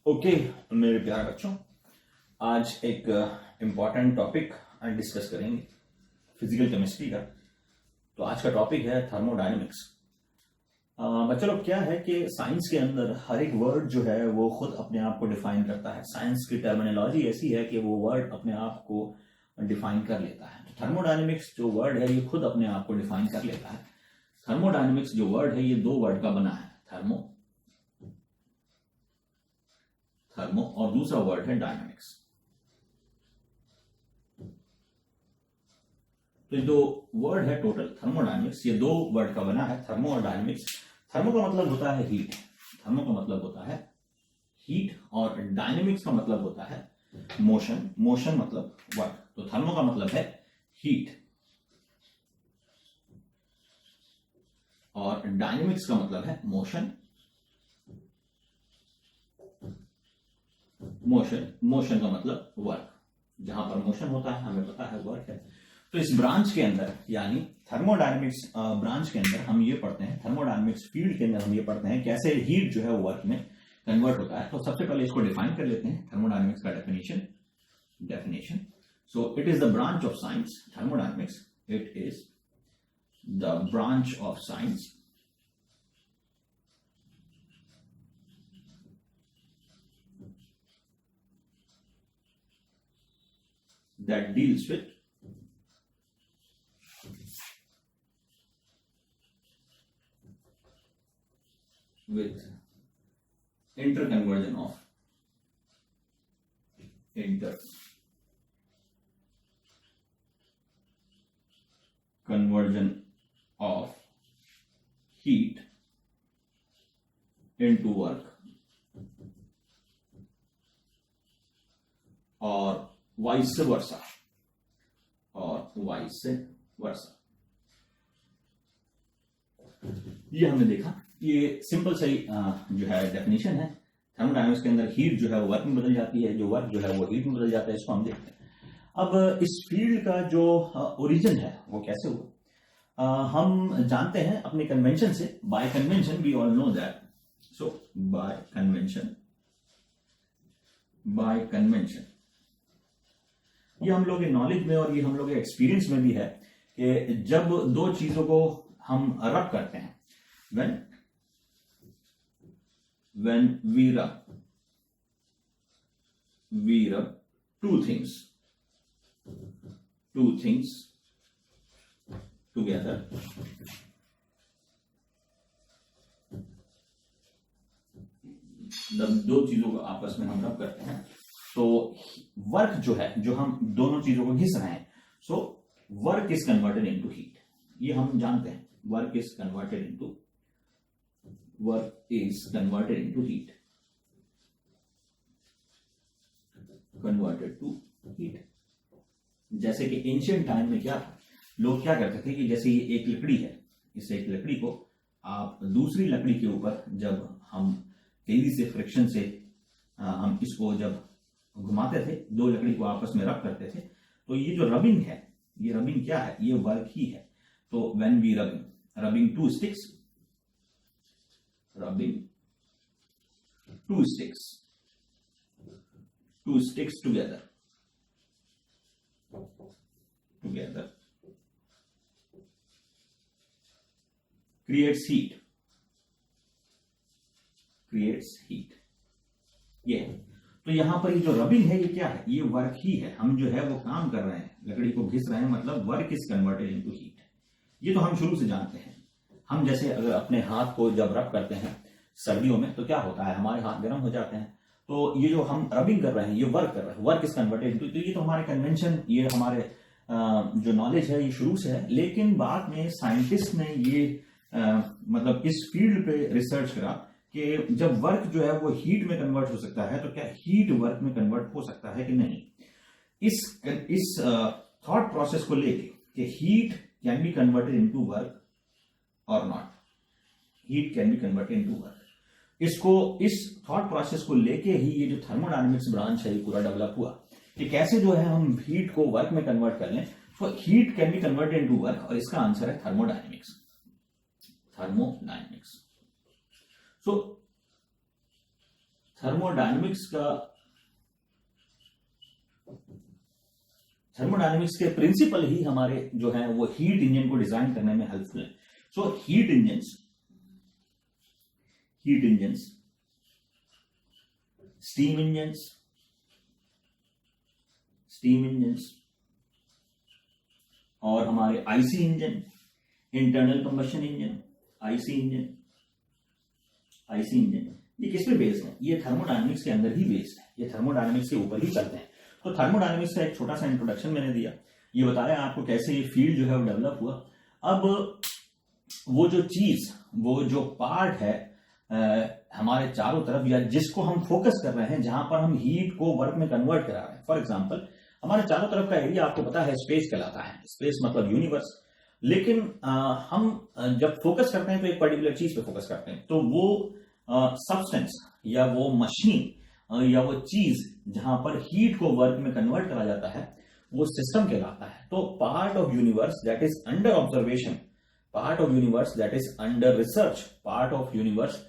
Okay मेरे प्यारे बच्चों, आज एक इम्पॉर्टेंट टॉपिक डिस्कस करेंगे फिजिकल केमिस्ट्री का। तो आज का टॉपिक है थर्मोडायनेमिक्स। बच्चों लोग, क्या है कि साइंस के अंदर हर एक वर्ड जो है वो खुद अपने आप को डिफाइन करता है। साइंस की टर्मिनोलॉजी ऐसी है कि वो वर्ड अपने आप को डिफाइन कर लेता है। तो थर्मोडायनेमिक्स जो वर्ड है ये खुद अपने आप को डिफाइन कर लेता है। थर्मोडायनेमिक्स जो वर्ड है ये दो वर्ड का बना है, थर्मो और दूसरा वर्ड है डायनामिक्स। तो ये दो वर्ड है टोटल थर्मोडायनेमिक्स, ये दो वर्ड का बना है, थर्मो और डायनामिक्स। थर्मो का मतलब होता है हीट, थर्मो का मतलब होता है हीट, और डायनामिक्स का मतलब होता है मोशन, मोशन मतलब वर्क। तो थर्मो का मतलब है हीट और डायनामिक्स का मतलब है मोशन, मोशन का मतलब वर्क। जहां पर मोशन होता है हमें पता है वर्क है। तो इस ब्रांच के अंदर यानी थर्मोडायनेमिक्स ब्रांच के अंदर हम ये पढ़ते हैं, थर्मोडायनेमिक्स फील्ड के अंदर हम ये पढ़ते हैं कैसे हीट जो है वो वर्क में कन्वर्ट होता है। तो सबसे पहले इसको डिफाइन कर लेते हैं, थर्मोडायनेमिक्स का definition. So it is the branch of science, thermodynamics it is the branch of science that deals with interconversion of heat into work और वाइस वर्सा ये हमने देखा। ये सिंपल सही जो है डेफिनेशन है। थर्मोडायनामिक्स के अंदर हीट जो है वो वर्क में बदल जाती है, जो वर्क जो है वो हीट में बदल जाता है। इसको हम देखते हैं। अब इस फील्ड का जो ओरिजिन है वो कैसे हुआ, हम जानते हैं अपने कन्वेंशन से। By convention we all know that, so by convention ये हम लोग के नॉलेज में और ये हम लोग के एक्सपीरियंस में भी है कि जब दो चीजों को हम रब करते हैं, when we rub two things together, जब दो चीजों को आपस में हम रब करते हैं तो वर्क जो है, जो हम दोनों चीजों को घिस रहे हैं, so work is converted into heat. ये हम जानते हैं, work is converted into heat. जैसे कि एंशिएंट टाइम में क्या था, लोग क्या करते थे कि जैसे ये एक लकड़ी है, इस एक लकड़ी को आप दूसरी लकड़ी के ऊपर जब हम तेजी से फ्रिक्शन से हम इसको जब घुमाते थे, दो लकड़ी को आपस में रब करते थे, तो ये जो रबिंग है, ये रबिंग क्या है, ये वर्क ही है। तो when we rubbing two sticks together creates heat। ये है। तो यहां पर ये जो रबिंग है ये क्या है, ये वर्क ही है। हम जो है वो काम कर रहे हैं, लकड़ी को घिस रहे हैं, मतलब work is converted into heat. ये तो हम शुरू से जानते हैं। हम जैसे अगर अपने हाथ को जब रब करते हैं सर्दियों में तो क्या होता है, हमारे हाथ गर्म हो जाते हैं। तो ये जो हम रबिंग कर रहे हैं ये वर्क कर रहे हैं, वर्क इज कन्वर्टेड इनटू। तो ये तो हमारे कन्वेंशन, ये हमारे जो नॉलेज है ये शुरू से है। लेकिन बाद में साइंटिस्ट ने ये मतलब इस फील्ड पे रिसर्च करा कि जब वर्क जो है वो हीट में कन्वर्ट हो सकता है, तो क्या हीट वर्क में कन्वर्ट हो सकता है कि नहीं। इस थॉट प्रोसेस को लेके कि heat can be converted into work और not, heat can be converted into work, इस थॉट प्रोसेस को लेके ही ये जो थर्मोडायनेमिक्स ब्रांच है ये पूरा डेवलप हुआ कि कैसे जो है हम हीट को वर्क में कन्वर्ट कर लें। तो heat can be converted into work, और इसका आंसर है थर्मोडायनेमिक्स। So थर्मोडायनेमिक्स के प्रिंसिपल ही हमारे जो है वो हीट इंजन को डिजाइन करने में हेल्पफुल है। So heat engines, steam engines और हमारे IC engine, internal combustion engine, IC engine, ये किस पे बेस्ड है? ये थर्मोडायनेमिक्स के अंदर ही बेस्ड है, ये थर्मोडायनेमिक्स के ऊपर ही चलते हैं। तो थर्मोडायनेमिक्स का एक छोटा सा इंट्रोडक्शन मैंने दिया, ये बताया आपको कैसे ये फील्ड जो है वो डेवलप हुआ। अब वो जो चीज, वो जो पार्ट है हमारे चारों तरफ, या जिसको हम फोकस कर रहे हैं, जहां पर हम हीट को वर्क में कन्वर्ट करा रहे हैं। फॉर एग्जांपल, हमारे चारों तरफ का एरिया आपको पता है स्पेस कहलाता है, स्पेस मतलब यूनिवर्स। लेकिन हम जब फोकस करते हैं तो एक पर्टिकुलर चीज पे फोकस करते हैं, तो वो सब्सटेंस या वो मशीन या वो चीज जहां पर हीट को वर्क में कन्वर्ट करा जाता है, वो सिस्टम कहलाता है। तो part of universe that is under observation, part of universe that is under research, part of universe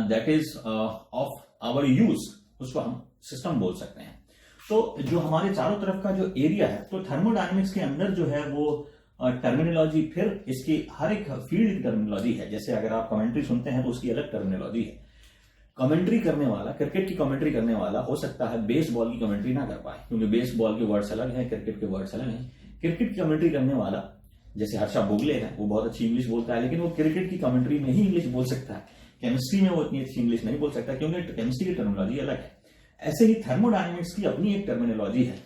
that is of our use, उसको हम सिस्टम बोल सकते हैं। तो जो हमारे चारों तरफ का जो एरिया है, तो थर्मोडायनेमिक्स के अंदर जो है वो टर्मिनोलॉजी, फिर इसकी हर एक फील्ड की टर्मिनोलॉजी है। जैसे अगर आप कमेंट्री सुनते हैं तो उसकी अलग टर्मिनोलॉजी है। कमेंट्री करने वाला, क्रिकेट की कमेंट्री करने वाला हो सकता है बेसबॉल की कमेंट्री ना कर पाए, क्योंकि बेसबॉल के वर्ड्स अलग हैं, क्रिकेट के वर्ड्स अलग हैं। क्रिकेट की कमेंट्री करने वाला जैसे हर्षा भोगले है, वो बहुत अच्छी इंग्लिश बोलता है, लेकिन वो क्रिकेट की कमेंट्री में ही इंग्लिश बोल सकता है, केमिस्ट्री में वो इतनी अच्छी इंग्लिश नहीं बोल सकता, क्योंकि केमिस्ट्री की टर्मिनोलॉजी अलग है। ऐसे ही थर्मोडायनेमिक्स की अपनी एक टर्मिनोलॉजी है।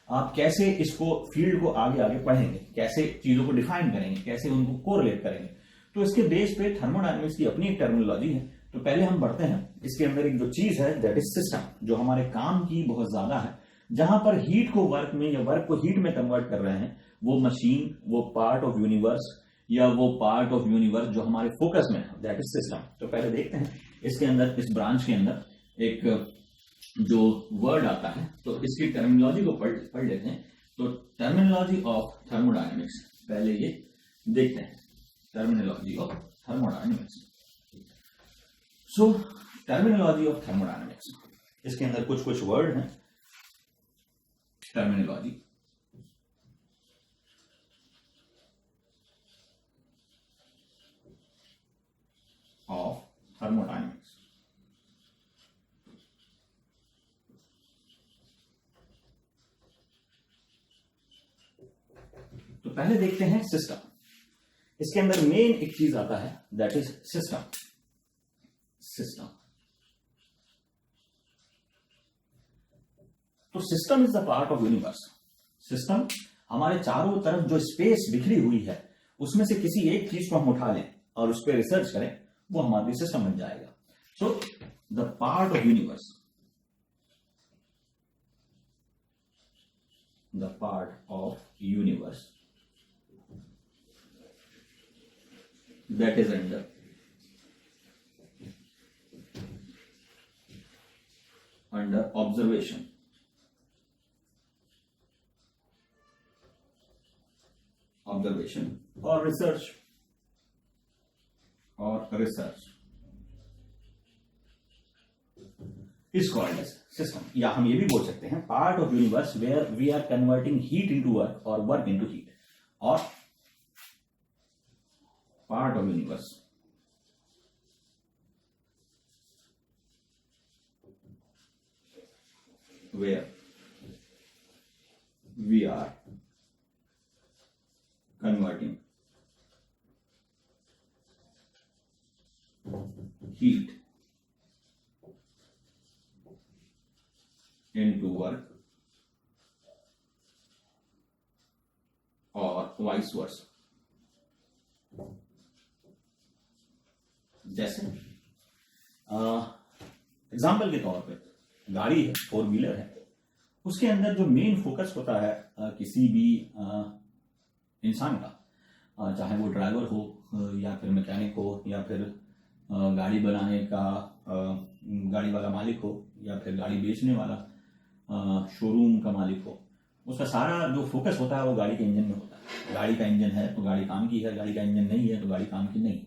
आप कैसे इसको फील्ड को आगे आगे पढ़ेंगे, कैसे चीजों को डिफाइन करेंगे, कैसे उनको कोरिलेट करेंगे, तो इसके बेस पे थर्मोडायनेमिक्स की अपनी एक टर्मिनोलॉजी है। तो पहले हम बढ़ते हैं, इसके अंदर एक जो चीज है दैट इज सिस्टम, जो हमारे काम की बहुत ज्यादा है, जहां पर हीट को वर्क में या वर्क को हीट में कन्वर्ट कर रहे हैं, वो मशीन, वो पार्ट ऑफ यूनिवर्स या वो पार्ट ऑफ यूनिवर्स जो हमारे फोकस में है, दैट इज सिस्टम। तो पहले देखते हैं इसके अंदर, इस ब्रांच के अंदर एक जो वर्ड आता है, तो इसकी टर्मिनोलॉजी को पढ़ लेते हैं। तो टर्मिनोलॉजी ऑफ थर्मोडायनेमिक्स, पहले ये देखते हैं, terminology of thermodynamics. So terminology of thermodynamics, इसके अंदर कुछ कुछ वर्ड हैं। Terminology, of thermodynamics. तो पहले देखते हैं सिस्टम। इसके अंदर मेन एक चीज आता है दैट इज सिस्टम। तो system is the part of universe. System हमारे चारों तरफ जो स्पेस बिखरी हुई है, उसमें से किसी एक चीज को हम उठा लें और उस पर रिसर्च करें, वो हमारे सिस्टम बन जाएगा। So the part of universe, the part of universe that is under observation, or research is called as system। या हम ये भी बोल सकते हैं part of universe where we are converting heat into work और वर्क इनटू हीट, और part of universe where we are converting heat into work or vice versa। जैसे एग्जाम्पल के तौर पे गाड़ी है, 4 व्हीलर है, उसके अंदर जो मेन फोकस होता है किसी भी इंसान का, चाहे वो ड्राइवर हो या फिर मैकेनिक हो या फिर गाड़ी बनाने का गाड़ी वाला मालिक हो या फिर गाड़ी बेचने वाला शोरूम का मालिक हो, उसका सारा जो फोकस होता है वो गाड़ी के इंजन में होता है। गाड़ी का इंजन है तो गाड़ी काम की है, गाड़ी का इंजन नहीं है तो गाड़ी काम की नहीं।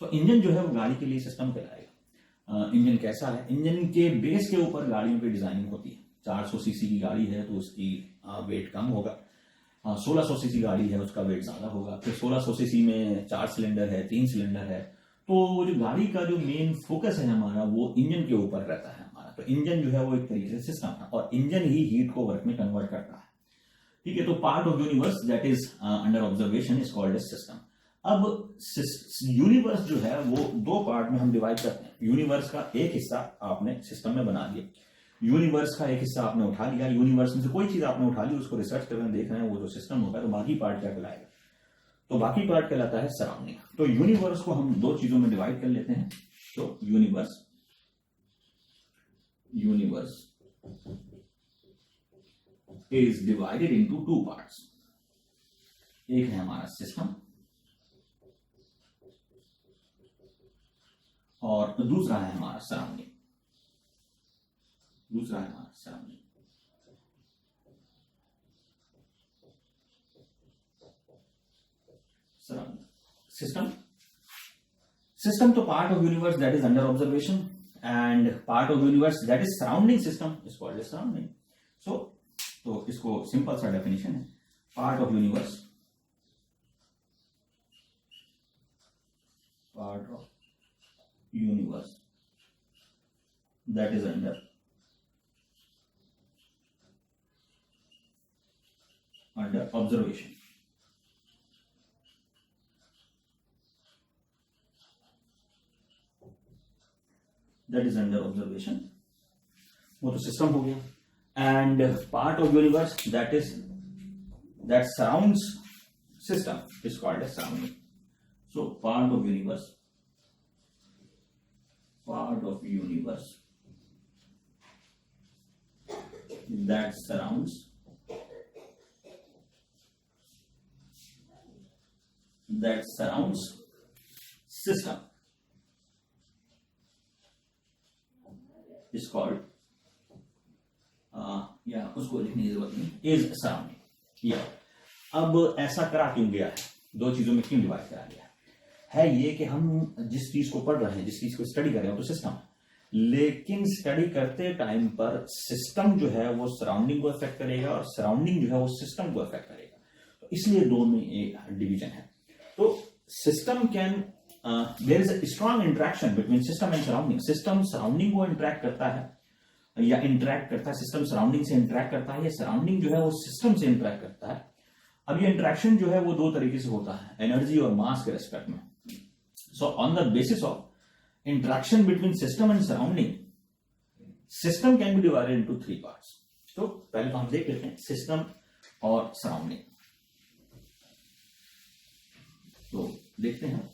तो इंजन जो है वो गाड़ी के लिए सिस्टम कहलाएगा। इंजन कैसा है, इंजन के बेस के ऊपर गाड़ियों की डिजाइनिंग होती है। 400 सीसी की गाड़ी है तो उसकी वेट कम होगा, 1600 सीसी गाड़ी है उसका वेट ज्यादा होगा, फिर 1600 सीसी में 4 सिलेंडर है, 3 सिलेंडर है। तो जो गाड़ी का जो मेन फोकस है हमारा वो इंजन के ऊपर रहता है हमारा। तो इंजन जो है वो एक तरीके से सिस्टम है और इंजन ही हीट को वर्क में कन्वर्ट करता है। ठीक है, तो part of universe that is under observation is called as system. अब यूनिवर्स जो है वो दो पार्ट में हम डिवाइड करते हैं। यूनिवर्स का एक हिस्सा आपने सिस्टम में बना दिया, यूनिवर्स का एक हिस्सा आपने उठा लिया, यूनिवर्स में से कोई चीज आपने उठा ली, उसको रिसर्च कर रहे हैं, देख रहे हैं वो जो सिस्टम होगा, तो बाकी पार्ट क्या कहलाएगा, तो बाकी पार्ट कहलाता है सराउंडिंग। तो यूनिवर्स को हम दो चीजों में डिवाइड कर लेते हैं। तो universe is divided into two parts. एक है हमारा सिस्टम और दूसरा है हमारा सराउंडिंग। सिस्टम तो part of universe that is under observation and part of universe that is surrounding system is called as surrounding. So तो इसको सिंपल सा डेफिनेशन है, part of universe that is under observation. That is under observation, वो तो system हो गया। And part of universe that surrounds system is called as surrounding. So part of universe that surrounds system is called उसको लिखने की जरूरत नहीं, is surrounding. अब ऐसा करा क्यों गया है, दो चीजों में क्यों डिवाइड करा गया है ये कि हम जिस चीज को पढ़ रहे हैं, जिस चीज को स्टडी कर रहे हैं तो सिस्टम है, लेकिन स्टडी करते टाइम पर सिस्टम जो है वो सराउंडिंग को अफेक्ट करेगा और सराउंडिंग जो है वो सिस्टम को अफेक्ट करेगा। तो इसलिए दो में एक डिवीजन है। तो system can there is a strong interaction between system and surrounding. System surrounding को इंटरेक्ट करता है या इंटरेक्ट करता है, सिस्टम सराउंडिंग से इंटरेक्ट करता है, या सराउंडिंग जो है वो सिस्टम से इंटरेक्ट करता है। अब ये इंटरेक्शन जो है वो दो तरीके से होता है, एनर्जी और मास के रेस्पेक्ट में। So on the basis of interaction between system and surrounding, system can be divided into three parts. तो पहले तो हम देख लेते हैं सिस्टम और सराउंडिंग। तो देखते हैं।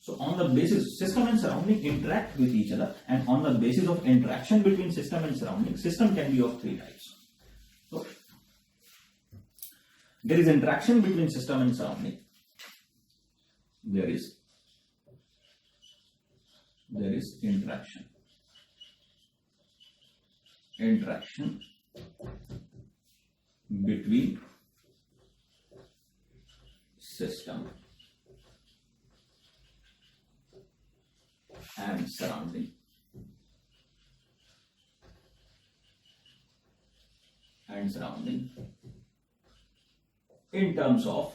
So on the basis system and surrounding interact with each other, and on the basis of interaction between system and surrounding, system can be of three types. So there is interaction between system and surrounding. There is interaction between system and surrounding, in terms of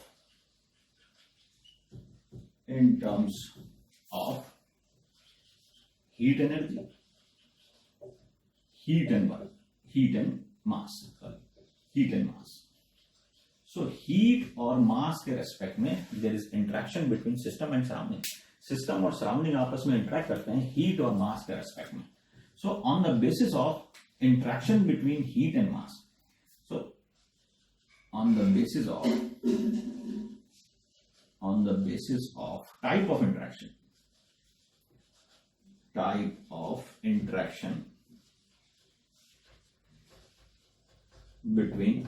heat energy, heat and mass. So heat और mass के respect में there is interaction between system and surrounding. System और surrounding आपस में interact करते हैं heat और mass के रेस्पेक्ट में. So on the basis of interaction between heat and mass, so on the basis of type of interaction between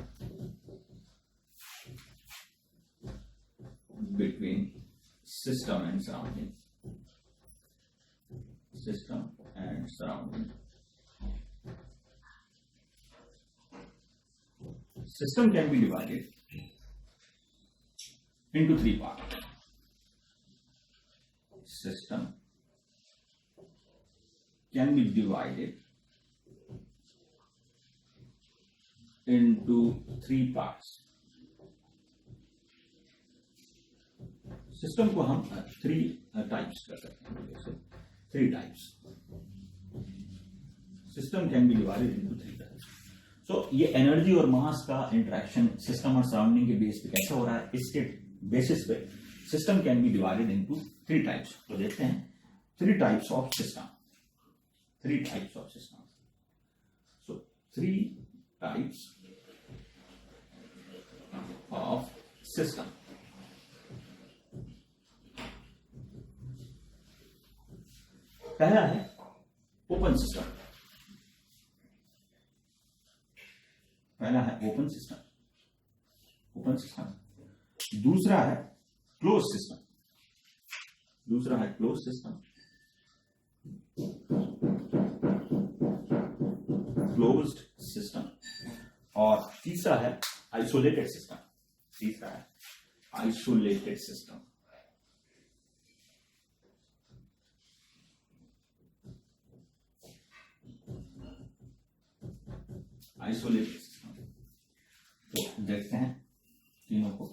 system and surrounding. System can be divided into three parts. System divided into three parts. System को हम three types कर सकते हैं. जैसे three types system can be divided into three types. So ये energy और mass का interaction system और सराउंडिंग के बेस पे कैसे हो रहा है, इसके बेसिस पे system can be divided into three types. तो देखते हैं three types of system. Three types of system. So three types of system. पहला है ओपन सिस्टम. पहला है ओपन सिस्टम. Open system. दूसरा है क्लोज सिस्टम. दूसरा है क्लोज सिस्टम. Closed system. और तीसरा है आइसोलेटेड सिस्टम. तीसरा है आइसोलेटेड सिस्टम. Isolated system. तो देखते हैं तीनों को.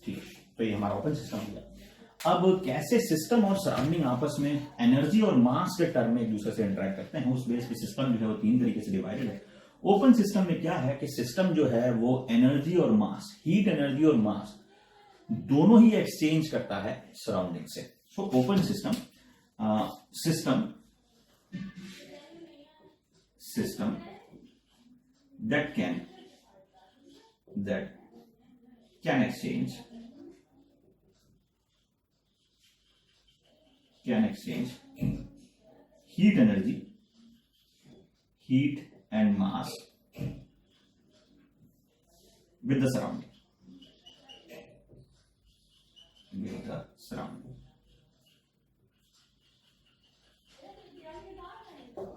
ठीक, तो ये हमारा ओपन सिस्टम हो गया. अब कैसे सिस्टम और सराउंडिंग आपस में एनर्जी और मास के टर्म में एक दूसरे से इंटरेक्ट करते हैं, उस बेस पे सिस्टम जो है वो तीन तरीके से डिवाइडेड है. ओपन सिस्टम में क्या है कि सिस्टम जो है वो एनर्जी और मास, हीट एनर्जी और मास दोनों ही एक्सचेंज करता है सराउंडिंग से. So open system system that can exchange heat energy, heat and mass with the surrounding.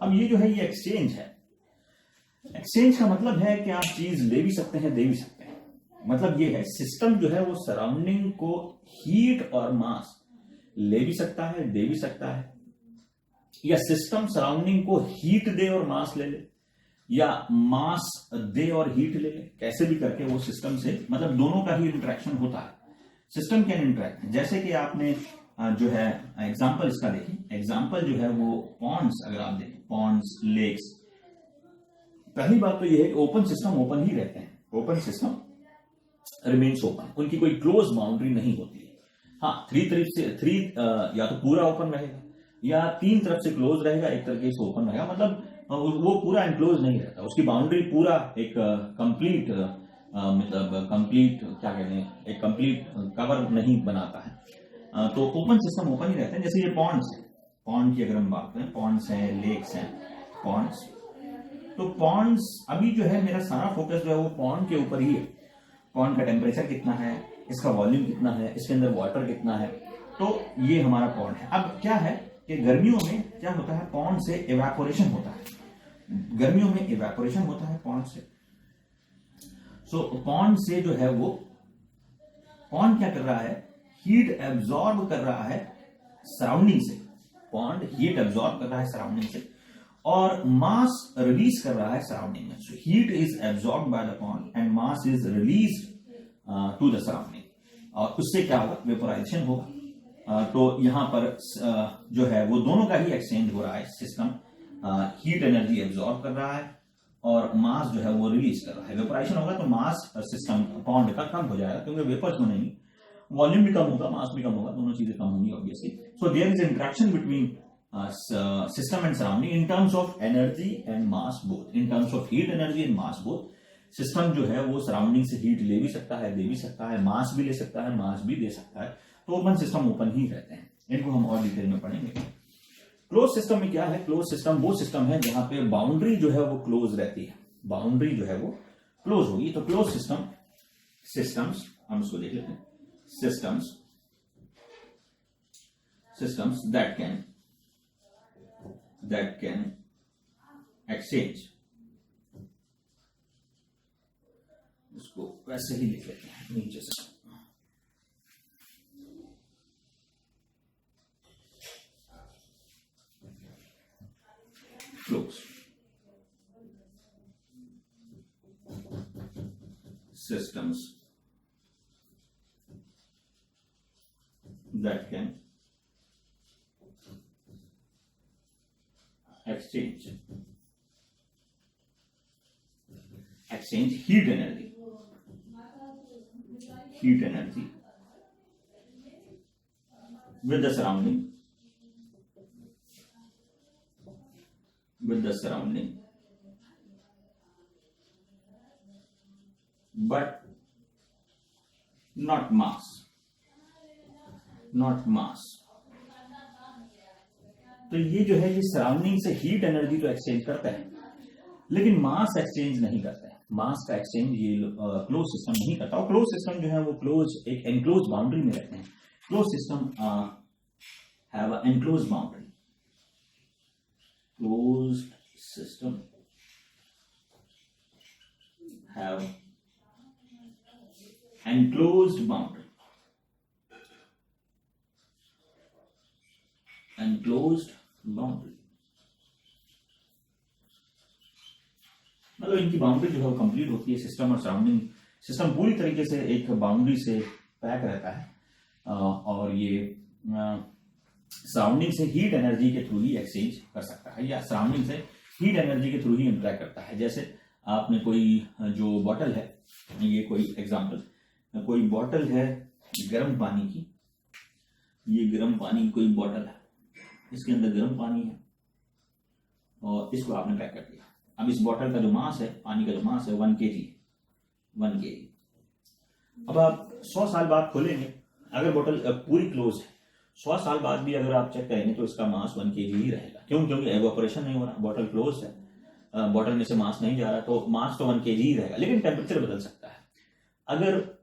अब ये जो है ये एक्सचेंज है. एक्सचेंज का मतलब है कि आप चीज ले भी सकते हैं, दे भी सकते हैं. मतलब ये है सिस्टम जो है वो सराउंडिंग को हीट और मास ले भी सकता है, दे भी सकता है, या सिस्टम सराउंडिंग को हीट दे और मास ले ले, या मास दे और हीट ले ले. कैसे भी करके वो सिस्टम से, मतलब दोनों का ही इंटरेक्शन होता है. System can interact. जैसे कि आपने जो है एग्जांपल इसका देखिए. एग्जांपल जो है वो पॉन्ड्स, अगर आप देखें पॉन्ड्स, लेक्स. पहली बात तो ये है ओपन सिस्टम ओपन ही रहते हैं. Open system remains open. उनकी कोई क्लोज बाउंड्री नहीं होती है. हाँ, थ्री या तो पूरा ओपन रहेगा या तीन तरफ से क्लोज रहेगा, एक तरीके से ओपन रहेगा. मतलब वो पूरा एनक्लोज नहीं रहता. उसकी बाउंड्री पूरा एक कंप्लीट क्या कहते हैं, एक कंप्लीट कवर नहीं बनाता है. तो ओपन सिस्टम ओपन ही रहते हैं. जैसे ये पॉन्ड्स है. पॉन्ड की अगर हम बात करें, पॉन्ड्स हैं, लेक्स हैं, पॉन्ड्स. तो पॉन्ड्स अभी जो है मेरा सारा फोकस जो है वो पॉन्ड के ऊपर ही है. पॉन्ड का टेम्परेचर कितना है, इसका वॉल्यूम कितना है, इसके अंदर वाटर कितना है. तो ये हमारा पॉन्ड है. अब क्या है कि गर्मियों में क्या होता है, पॉन्ड से इवेपोरेशन होता है. गर्मियों में इवेपोरेशन होता है पॉन्ड से. सो पॉन्ड से जो है वो पॉन्ड क्या कर रहा है, हीट एब्जॉर्ब कर रहा है सराउंडिंग से. पॉन्ड हीट एब्जॉर्ब कर रहा है सराउंडिंग से और मास रिलीज कर रहा है सराउंडिंग में. So heat is absorb by the pond and mass is release to the surrounding. और उससे क्या होगा, वेपोराइजेशन होगा. तो यहां पर जो है वो दोनों का ही एक्सचेंज हो रहा है. सिस्टम हीट एनर्जी एब्जॉर्ब कर रहा है और मास जो है वो रिलीज कर रहा है. वेपोराइजेशन होगा तो मास सिस्टम पॉन्ड का कम हो जाएगा, क्योंकि वेपर्स बनेंगे, वॉल्यूम भी कम होगा, मास भी कम होगा, दोनों चीजें कम होंगी obviously. So there is interaction between system and surrounding in terms of energy and mass both. In terms of heat energy and mass both. System जो है वो सराउंडिंग से हीट ले भी सकता है, दे भी सकता है, मास भी ले सकता है, मास भी दे सकता है. तो ओपन सिस्टम ओपन ही रहते हैं. इनको हम और डिटेल में पढ़ेंगे. क्लोज सिस्टम में क्या है, क्लोज सिस्टम वो सिस्टम है जहां पे बाउंड्री जो है वो क्लोज रहती है. बाउंड्री जो है वो क्लोज होगी. तो क्लोज सिस्टम्स हम इसको देख लेते हैं. systems that can exchange, इसको वैसे ही लिख लेते हैं नीचे से, close systems that can exchange heat energy with the surrounding but not mass. तो ये जो है, ये सराउंडिंग से हीट एनर्जी तो एक्सचेंज करता है, लेकिन मास एक्सचेंज नहीं करता है। मास का एक्सचेंज ये क्लोज सिस्टम नहीं करता। और क्लोज सिस्टम जो है वो क्लोज, एक एनक्लोज बाउंड्री में रहते हैं। Close system have a enclose boundary. Closed system have enclosed boundary. मतलब इनकी बाउंड्री जो है वो कंप्लीट होती है। सिस्टम और सराउंडिंग, सिस्टम पूरी तरीके से एक बाउंड्री से पैक रहता है, और ये सराउंडिंग से हीट एनर्जी के थ्रू ही एक्सचेंज कर सकता है, या सराउंडिंग से हीट एनर्जी के थ्रू ही इंटरेक्ट करता है। जैसे आपने कोई जो बॉटल है, ये कोई एग्जांपल, कोई बॉटल है गर्म पानी की, ये गर्म पानी की कोई बॉटल है, इसके अंदर गर्म पानी है और इसको आपने पैक कर दिया। अब इस बॉटल का जो मास है, पानी का जो मास है 1 kg। अब आप 100 साल बाद खोलेंगे, अगर बॉटल पूरी क्लोज है, 100 साल बाद भी अगर आप चेक करेंगे तो इसका मास 1 kg ही रहेगा। क्यों? क्योंकि एवोपरेशन नहीं हो रहा, बॉटल क्लोज है, बॉटल में से मास नहीं जा रहा, तो मास तो 1 kg ही रहेगा। लेकिन टेम्परेचर बदल सकता है। अगर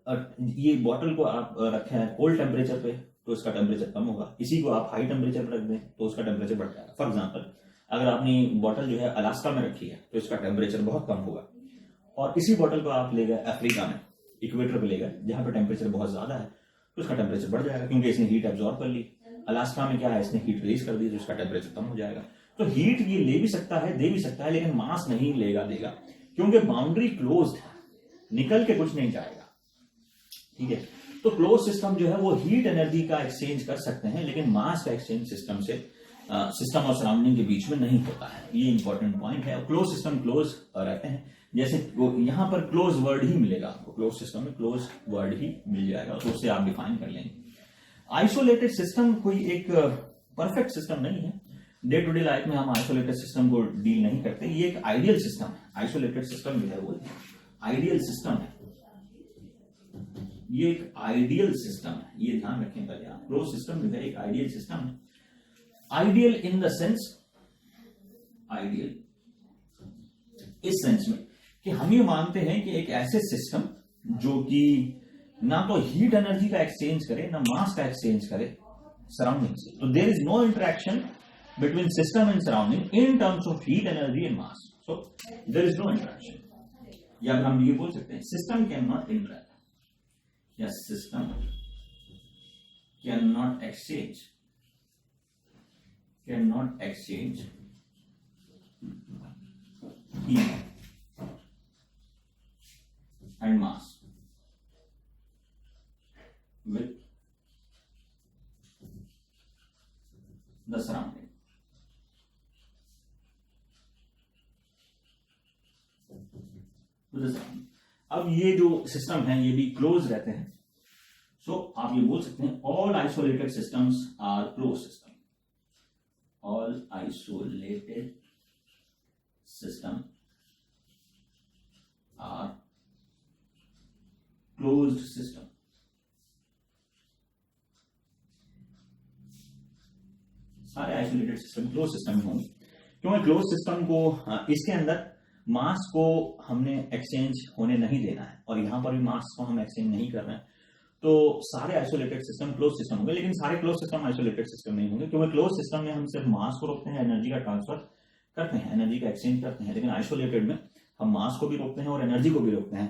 ये बॉटल को आप रखे हैं कोल्ड टेम्परेचर पे तो इसका टेम्परेचर कम होगा, इसी को आप हाई टेम्परेचर पर रख दें तो उसका टेम्परेचर बढ़ जाएगा। फॉर एग्जांपल, अगर आपने बॉटल जो है अलास्का में रखी है तो इसका टेम्परेचर बहुत कम होगा, और इसी बॉटल को आप ले गए अफ्रीका में, इक्वेटर पे ले गए जहां पे टेम्परेचर बहुत ज्यादा है, तो इसका टेम्परेचर बढ़ जाएगा, क्योंकि इसने हीट एब्जॉर्ब कर ली। अलास्का में क्या है, इसने हीट रिलीज कर दी, तो इसका टेम्परेचर कम हो जाएगा। तो हीट ये ले भी सकता है, दे भी सकता है, लेकिन मास नहीं देगा, क्योंकि बाउंड्री क्लोज्ड है, निकल के कुछ नहीं जाएगा। ठीक है, तो क्लोज सिस्टम जो है वो हीट एनर्जी का एक्सचेंज कर सकते हैं, लेकिन मास का एक्सचेंज सिस्टम और सराउंडिंग के बीच में नहीं होता है। ये इंपॉर्टेंट पॉइंट है। क्लोज सिस्टम क्लोज रहते हैं, जैसे यहां पर क्लोज वर्ड ही मिलेगा आपको, क्लोज सिस्टम में क्लोज वर्ड ही मिल जाएगा, तो उससे आप डिफाइन कर लेंगे। आइसोलेटेड सिस्टम कोई एक परफेक्ट सिस्टम नहीं है। डे टू डे लाइफ में हम आइसोलेटेड सिस्टम को डील नहीं करते। ये एक आइडियल सिस्टम है। आइसोलेटेड सिस्टम जो है वो आइडियल सिस्टम है, ये एक आइडियल सिस्टम है, ये ध्यान रखें पहले आप। क्लोज सिस्टम जो है एक आइडियल सिस्टम है। Ideal in the sense, ideal इस सेंस में कि हम ये मानते हैं कि एक ऐसे सिस्टम जो कि ना तो हीट एनर्जी का एक्सचेंज करे, ना मास का एक्सचेंज करे सराउंडिंग से। तो there is no interaction between system and surrounding in terms of heat energy and mass. So there is no interaction, या हम ये बोल सकते हैं सिस्टम कैन नॉट इंटरेक्ट, या system can not exchange heat and mass with the surrounding. अब ये जो सिस्टम है ये भी क्लोज रहते हैं। सो आप ये बोल सकते हैं all isolated systems are close system. All isolated system are closed system. सारे आइसोलेटेड सिस्टम क्लोज सिस्टम होंगे, क्योंकि क्लोज सिस्टम को इसके अंदर मास को हमने एक्सचेंज होने नहीं देना है, और यहां पर भी मास को हम एक्सचेंज नहीं कर रहे हैं। तो सारे आइसोलेटेड सिस्टम क्लोज सिस्टम होंगे, लेकिन सारे क्लोज सिस्टम आइसोलेटेड सिस्टम नहीं होंगे, क्योंकि क्लोज सिस्टम में हम सिर्फ मास को रोकते हैं, एनर्जी का ट्रांसफर करते हैं, एनर्जी का एक्सचेंज करते हैं, लेकिन आइसोलेटेड में हम मास को भी रोकते हैं और एनर्जी को भी रोकते हैं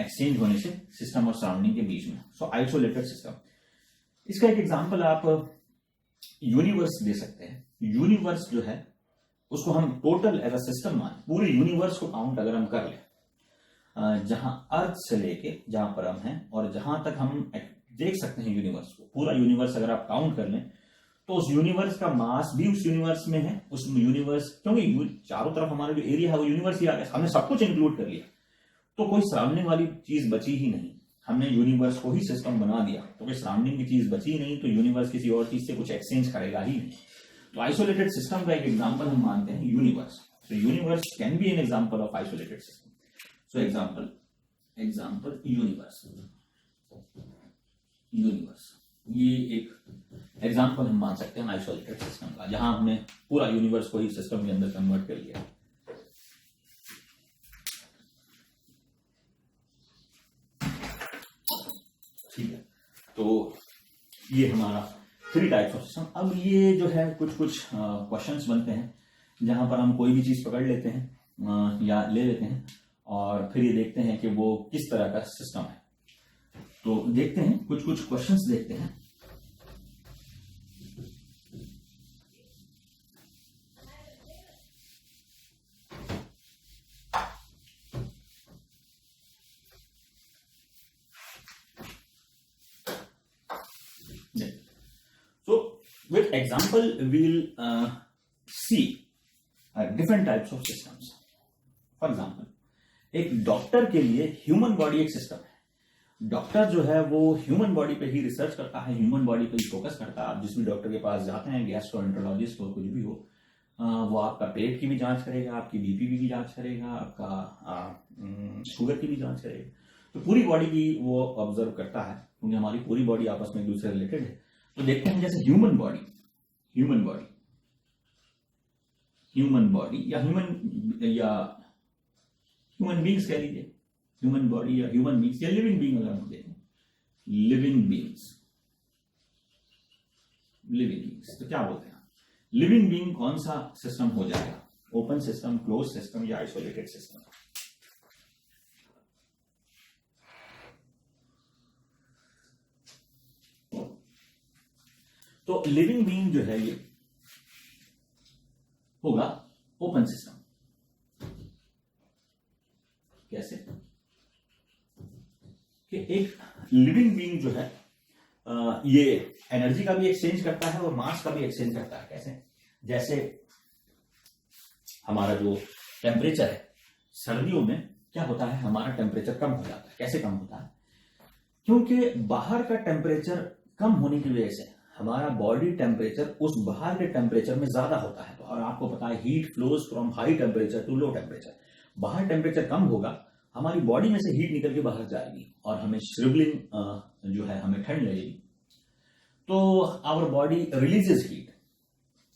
एक्सचेंज होने से सिस्टम और सराउंडिंग के बीच में। सो आइसोलेटेड सिस्टम, इसका एक एग्जांपल आप यूनिवर्स दे सकते हैं। यूनिवर्स जो है उसको हम टोटल एज अ सिस्टम मान, पूरे यूनिवर्स को काउंट अगर हम कर लें, जहां अर्थ से लेके जहां पर हम हैं और जहां तक हम देख सकते हैं यूनिवर्स को, पूरा यूनिवर्स अगर आप काउंट कर लें तो उस यूनिवर्स का मास भी उस यूनिवर्स में है। उस यूनिवर्स, क्योंकि चारों तरफ हमारा जो एरिया है वो यूनिवर्स ही आ गया, हमने सब कुछ इंक्लूड कर लिया, तो कोई सराउंडिंग वाली चीज बची ही नहीं। हमने यूनिवर्स को ही सिस्टम बना दिया तो कोई सराउंडिंग की चीज बची ही नहीं, तो यूनिवर्स किसी और चीज से कुछ एक्सचेंज करेगा ही नहीं। तो आइसोलेटेड सिस्टम का एक एग्जांपल हम मानते हैं यूनिवर्स। तो universe can be N example of isolated system. So example universe, ये एक एग्जांपल हम मान सकते हैं आइसोलेटेड सिस्टम का, जहां हमने पूरा यूनिवर्स को ही सिस्टम के अंदर कन्वर्ट कर लिया। ठीक है, तो ये हमारा 3 टाइप्स ऑफ सिस्टम। अब ये जो है कुछ क्वेश्चंस बनते हैं जहां पर हम कोई भी चीज पकड़ लेते हैं या ले लेते हैं और फिर ये देखते हैं कि वो किस तरह का सिस्टम है। तो देखते हैं कुछ क्वेश्चंस देखते हैं। So with example we'll see different types of systems. For example, एक डॉक्टर के लिए ह्यूमन बॉडी एक सिस्टम है। डॉक्टर जो है वो ह्यूमन बॉडी पे ही रिसर्च करता है, ह्यूमन बॉडी पे ही फोकस करता है। आप जिस भी डॉक्टर के पास जाते हैं, गैस्ट्रोएंटरोलॉजिस्ट हो, कुछ भी हो, वो आपका पेट की भी जांच करेगा, आपकी बीपी की जांच करेगा, आपका शुगर की भी जांच करेगा। तो पूरी बॉडी की वो ऑब्जर्व करता है, क्योंकि हमारी पूरी बॉडी आपस में एक दूसरे रिलेटेड है। तो देखते हैं जैसे ह्यूमन बॉडी या ह्यूमन बींग्स कह लीजिए, ह्यूमन बॉडी या ह्यूमन बींग्स या लिविंग बींग अगर हम देखें, लिविंग बींग्स। तो क्या बोलते हैं, लिविंग बींग कौन सा सिस्टम हो जाएगा, ओपन सिस्टम, क्लोज सिस्टम या आइसोलेटेड सिस्टम? तो लिविंग बीइंग जो है ये होगा ओपन सिस्टम। कैसे कि एक लिविंग बीइंग जो है ये एनर्जी का भी एक्सचेंज करता है और मास का भी एक्सचेंज करता है। कैसे? जैसे हमारा जो टेम्परेचर है, सर्दियों में क्या होता है, हमारा टेम्परेचर कम हो जाता है। कैसे कम होता है? क्योंकि बाहर का टेम्परेचर कम होने की वजह से हमारा बॉडी टेम्परेचर उस बाहर के टेम्परेचर में ज्यादा होता है। तो और आपको पता है heat flows from high temperature to low temperature. बाहर टेम्परेचर कम होगा, हमारी बॉडी में से हीट निकल के बाहर जाएगी और हमें श्रिवलिंग जो है, हमें ठंड लगेगी। तो आवर बॉडी रिलीजेस हीट।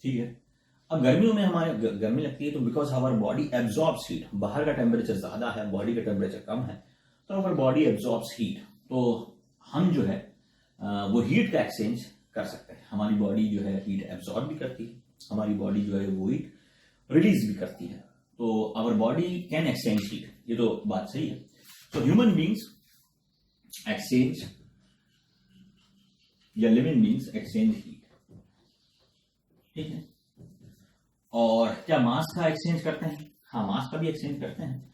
ठीक है, अब गर्मियों में हमारे गर्मी लगती है तो because our body absorbs heat. बाहर का टेम्परेचर ज्यादा है, बॉडी का टेम्परेचर कम है, तो आवर बॉडी एब्जॉर्ब्स हीट। तो हम जो है वो हीट का एक्सचेंज कर सकते हैं। हमारी बॉडी जो है हीट एब्जॉर्ब भी करती है, हमारी बॉडी जो है वो हीट रिलीज भी करती है। तो our body can exchange heat, ये तो बात सही है। तो ह्यूमन बींग्स एक्सचेंज या लिविंग बींग्स एक्सचेंज हीट। ठीक है, और क्या मास का एक्सचेंज करते हैं? हाँ, मास का भी एक्सचेंज करते हैं।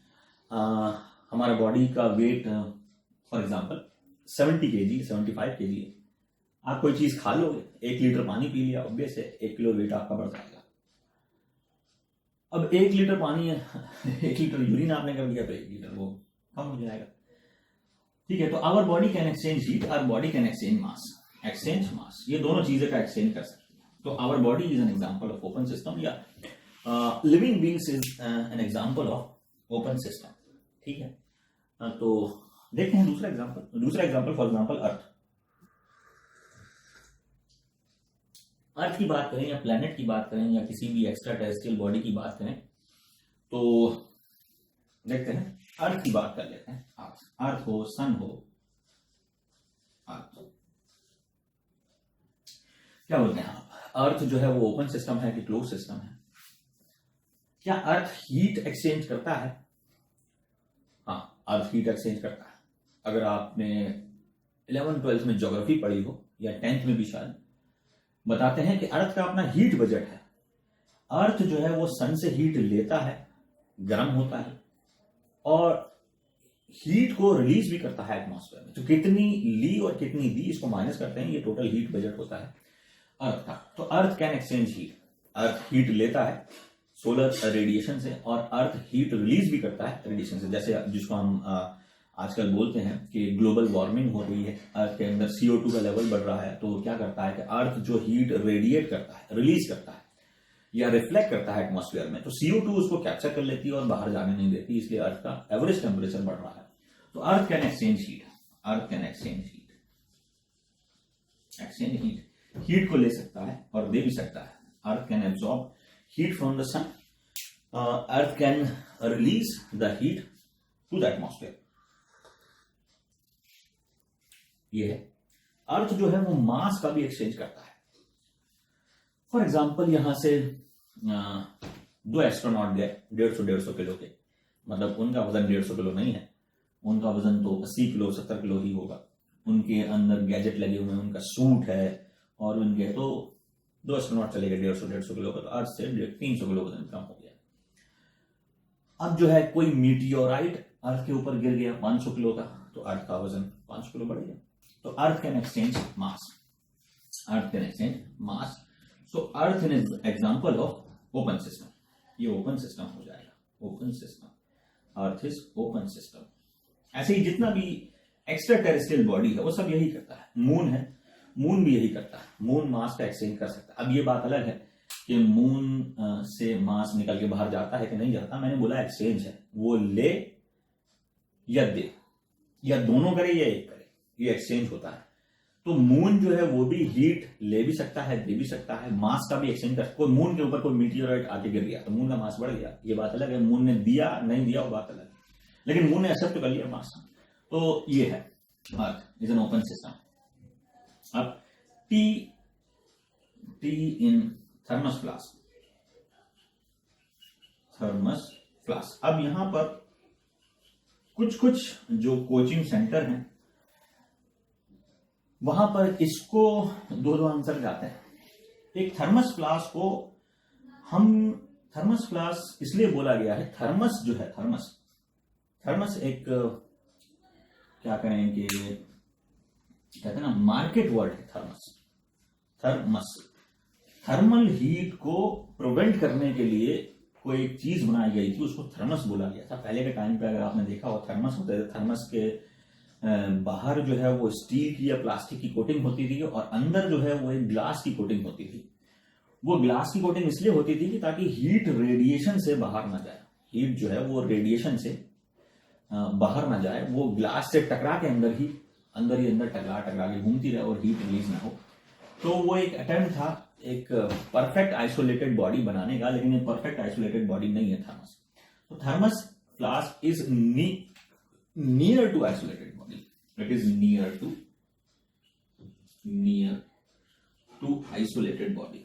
हमारा बॉडी का wait for example 70 kg 75 kg है। आप कोई चीज खा लोगे, 1 लीटर पानी पी लिया, ऑब्वियस है 1 किलो वेट आपका बढ़ जाएगा। अब 1 लीटर पानी 1 लीटर यूरिन आपने कर लिया तो 1 लीटर वो कम हो जाएगा। ठीक है, तो our body can exchange heat, our body can exchange mass, ये दोनों चीजें का एक्सचेंज कर सकती है। तो our body is an example of open system या living beings is an example of open system. ठीक है, तो देखते हैं दूसरा एग्जांपल फॉर एग्जांपल अर्थ की बात करें या प्लेनेट की बात करें या किसी भी एक्स्ट्रा टेरेस्ट्रियल बॉडी की बात करें, तो देखते हैं अर्थ की बात कर लेते हैं। अर्थ हो, सन हो, अर्थ। क्या बोलते हैं आप, अर्थ जो है वो ओपन सिस्टम है कि क्लोज सिस्टम है? क्या अर्थ हीट एक्सचेंज करता है? हाँ, अर्थ हीट एक्सचेंज करता है। अगर आपने 11th-12th में ज्योग्राफी पढ़ी हो या 10th में भी शायद, बताते हैं कि अर्थ का अपना हीट बजट है। अर्थ जो है वो सन से हीट लेता है, गर्म होता है और हीट को रिलीज भी करता है एटमॉस्फेयर में। तो कितनी ली और कितनी दी इसको माइनस करते हैं, ये टोटल हीट बजट होता है अर्थ का। तो earth can exchange heat, earth heat लेता है सोलर रेडिएशन से और अर्थ हीट रिलीज भी करता है रेडिएशन से। जैसे जिसको हम आजकल बोलते हैं कि ग्लोबल वार्मिंग हो रही है, अर्थ के अंदर CO2 का लेवल बढ़ रहा है, तो क्या करता है कि अर्थ जो हीट रेडिएट करता है, रिलीज करता है या रिफ्लेक्ट करता है एटमॉस्फेयर में, तो CO2 उसको कैप्चर कर लेती है और बाहर जाने नहीं देती, इसलिए अर्थ का एवरेज टेम्परेचर बढ़ रहा है। तो earth can exchange heat, earth can exchange heat, exchange heat को ले सकता है और दे भी सकता है। Earth can absorb heat from the sun, earth can release the heat to the atmosphere. ये है अर्थ जो है वो मास का भी एक्सचेंज करता है। फॉर एग्जाम्पल यहां से 2 एस्ट्रोनॉट गए 150 किलो के, मतलब उनका वजन 150 किलो नहीं है, उनका वजन तो 80 किलो 70 किलो ही होगा। उनके अंदर गैजेट लगे हुए हैं, उनका सूट है और उनके, तो 2 एस्ट्रोनॉट चले गए 150 किलो का, तो अर्थ से 300 किलो वजन कम हो गया। अब जो है कोई मीटियोराइट अर्थ के ऊपर गिर गया 500 किलो का, तो अर्थ का वजन 500 किलो बढ़ गया। तो earth can exchange mass, earth can exchange mass. So earth is example of open system, ये ओपन सिस्टम हो जाएगा, open system, earth is open system. ऐसे ही जितना भी एक्स्ट्रा टेरेस्ट्रियल बॉडी है वो सब यही करता है। मून है, मून भी यही करता है, मून मास का एक्सचेंज कर सकता है। अब ये बात अलग है कि मून से मास निकल के बाहर जाता है कि नहीं जाता, मैंने बोला एक्सचेंज है, वो ले या दे या दोनों करे या एक करे, ये एक्सचेंज होता है। तो मून जो है वो भी हीट ले भी सकता है, दे भी सकता है, मास का भी एक्सचेंज कर। कोई मून के ऊपर कोई मीटियोराइट आके गिर गया तो मून का मास बढ़ गया, ये बात अलग है। मून ने दिया नहीं दिया वो बात अलग है, लेकिन मून ने एक्सेप्ट कर लिया मास। तो ये है earth is an open system. अब टी इन थर्मस फ्लास्क, थर्मस फ्लास्क। अब यहां पर कुछ जो कोचिंग सेंटर हैं वहां पर इसको दो आंसर जाते हैं। एक थर्मस फ्लास्क को हम थर्मस फ्लास्क इसलिए बोला गया है, थर्मस जो है, थर्मस एक क्या करें कि कहते हैं ना मार्केट वर्ड है थर्मस। थर्मल हीट को प्रिवेंट करने के लिए कोई एक चीज बनाई गई थी, उसको थर्मस बोला गया था। पहले के टाइम पे अगर आपने देखा हो थर्मस होते थे, थर्मस के बाहर जो है वो स्टील की या प्लास्टिक की कोटिंग होती थी और अंदर जो है वो एक ग्लास की कोटिंग होती थी। वो ग्लास की कोटिंग इसलिए होती थी कि ताकि हीट रेडिएशन से बाहर ना जाए, हीट जो है वो रेडिएशन से बाहर ना जाए, वो ग्लास से टकरा के अंदर ही टकरा के घूमती रहे और हीट रिलीज ना हो। तो वो एक अटेम्प्ट था एक परफेक्ट आइसोलेटेड बॉडी बनाने का, लेकिन ये परफेक्ट आइसोलेटेड बॉडी नहीं है थर्मस। तो thermos flask is near to isolated body, it is near to isolated body.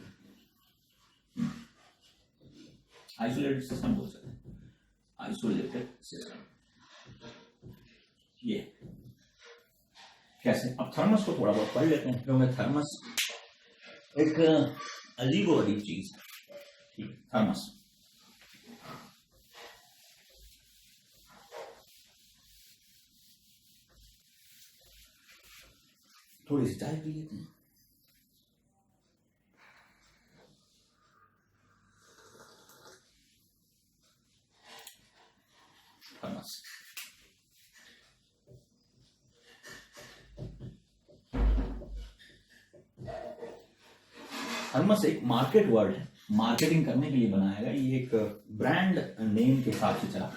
Isolated system बोल सकते हैं, आइसोलेटेड सिस्टम। ये कैसे, अब थर्मस को थोड़ा बहुत पढ़ लेते हैं क्योंकि थर्मस एक अजीबोगरीब चीज है। ठीक है, थर्मस थोड़ी सी चाय पी लेते हैं। थर्मस थर्मस एक मार्केट वर्ड है, मार्केटिंग करने के लिए बनाया गया। ये एक ब्रांड नेम के हिसाब से चला,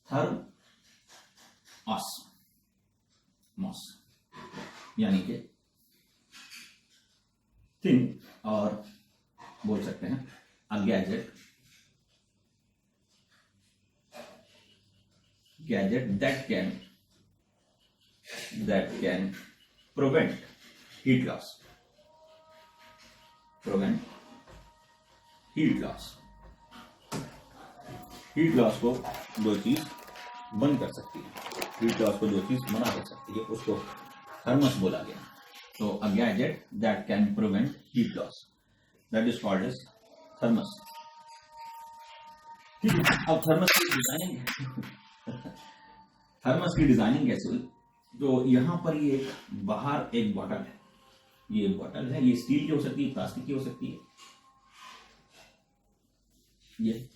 थर्मस यानी कि थिंग, और बोल सकते हैं अ gadget that can prevent heat loss, prevent heat loss. Heat loss को दो चीज बंद कर सकती है, हीट लॉस को दो चीज मना कर सकती है, उसको थर्मस बोला गया। तो a gadget that can prevent heat loss, that is called as thermos. अब थर्मस की डिजाइनिंग थर्मस की डिजाइनिंग कैसे हुई? तो यहां पर ये बाहर एक बॉटल है, ये बॉटल है, ये स्टील की हो सकती है, प्लास्टिक की हो सकती है, ये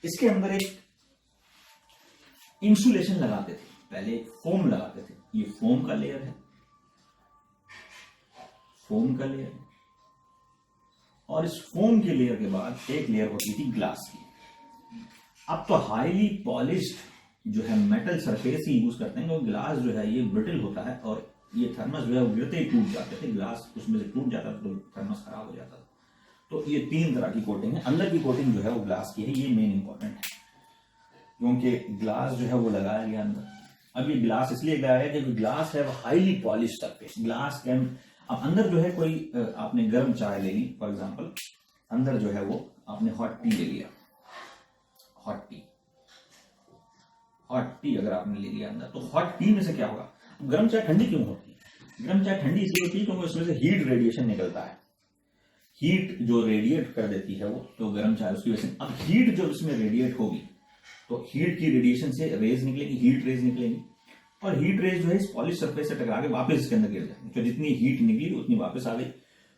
इसके अंदर एक इंसुलेशन लगाते थे, पहले एक फोम लगाते थे, ये फोम का लेयर है, फोम का लेयर है, और इस फोम के लेयर के बाद एक लेयर होती थी ग्लास की। अब तो हाईली पॉलिश्ड जो है मेटल सरफेस ही यूज करते हैं, क्योंकि ग्लास जो है ये ब्रिटल होता है और ये थर्मस जो है वो गिरते ही टूट जाते थे, ग्लास उसमें से टूट जाता था तो थर्मस खराब हो जाता था। तो ये तीन तरह की कोटिंग है, अंदर की कोटिंग जो है वो ग्लास की है, ये मेन इंपॉर्टेंट है क्योंकि ग्लास जो है वो लगाया गया अंदर। अब ये ग्लास इसलिए लगाया गया क्योंकि ग्लास है वो highly polish surface, glass can, अब अंदर जो है कोई आपने गर्म चाय ले ली फॉर एग्जांपल, अंदर जो है वो आपने हॉट टी ले लिया, हॉट टी अगर आपने ले लिया अंदर, तो हॉट टी में से क्या होगा? गर्म चाय ठंडी क्यों होती है? गर्म चाय ठंडी इसलिए होती है क्योंकि उसमें से हीट रेडिएशन निकलता है, हीट जो रेडिएट कर देती है वो, तो गर्म चाय उसकी वजह से। अब हीट जो इसमें रेडिएट होगी तो हीट की रेडिएशन से रेज निकलेगी, हीट रेज निकलेगी, और हीट रेज जो है इस पॉलिश सरफेस से टकरा के वापस इसके अंदर गिर जाएंगे, तो जितनी हीट निकली उतनी वापस आ गई,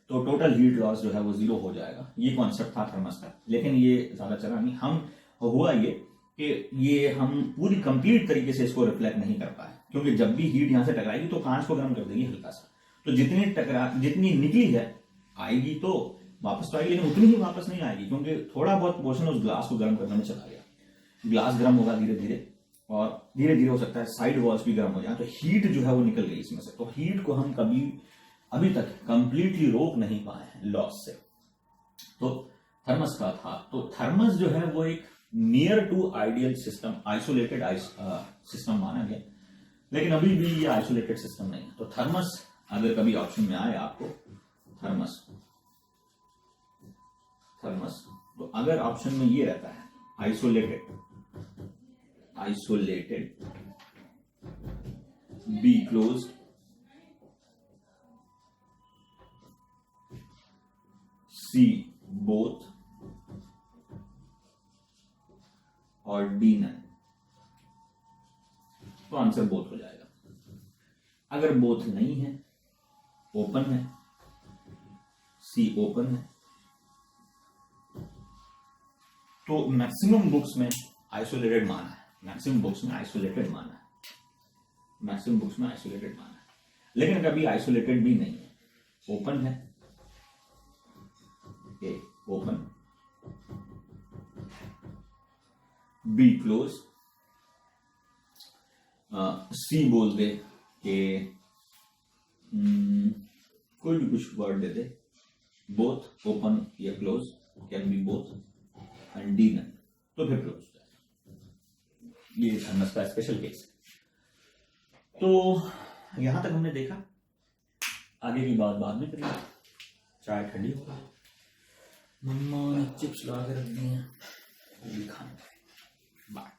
तो टोटल हीट लॉस जो है वो 0 हो जाएगा। ये कॉन्सेप्ट था थर्मस का, लेकिन ये ज्यादा चला नहीं। हम हुआ ये कि ये हम पूरी कंप्लीट तरीके से इसको रिफ्लेक्ट नहीं कर पाए, क्योंकि जब भी हीट यहां से टकराएगी तो कांच को गर्म कर देगी हल्का सा, तो जितनी निकली है आएगी तो वापस तो आएगी, लेकिन उतनी ही वापस नहीं आएगी क्योंकि थोड़ा बहुत पोर्शन उस ग्लास को गर्म करने में चला गया। ग्लास गर्म होगा धीरे धीरे, और धीरे धीरे हो सकता है साइड वॉल्स भी गर्म हो जाए, तो हीट जो है वो निकल गई इसमें से। तो हीट को हम कभी अभी तक कंप्लीटली रोक नहीं पाए हैं लॉस से। तो थर्मस का था, तो थर्मस जो है वो एक near to ideal system, isolated system माना गया, लेकिन अभी भी ये आइसोलेटेड सिस्टम नहीं है। तो थर्मस अगर कभी ऑप्शन में आए आपको थर्मस, तो अगर ऑप्शन में ये रहता है isolated, B close, C both, और डी नन, तो आंसर बोथ हो जाएगा। अगर बोथ नहीं है, ओपन है, सी ओपन है, तो मैक्सिमम बुक्स में आइसोलेटेड माना है, मैक्सिमम बुक्स में आइसोलेटेड माना है, लेकिन कभी आइसोलेटेड भी नहीं है, ओपन है, A open, B close, C बोल दे कि कोई भी कुछ वर्ड दे दे, बोथ ओपन या close, can be both, and D none, तो फिर क्लोज हो जाएगा। ये थर्मस का स्पेशल केस है। तो यहां तक हमने देखा, आगे की बात बाद में करेंगे। चाय ठंडी हो गई, मम्मा ने चिप्स ला के रख दी हैं, खाने बाय।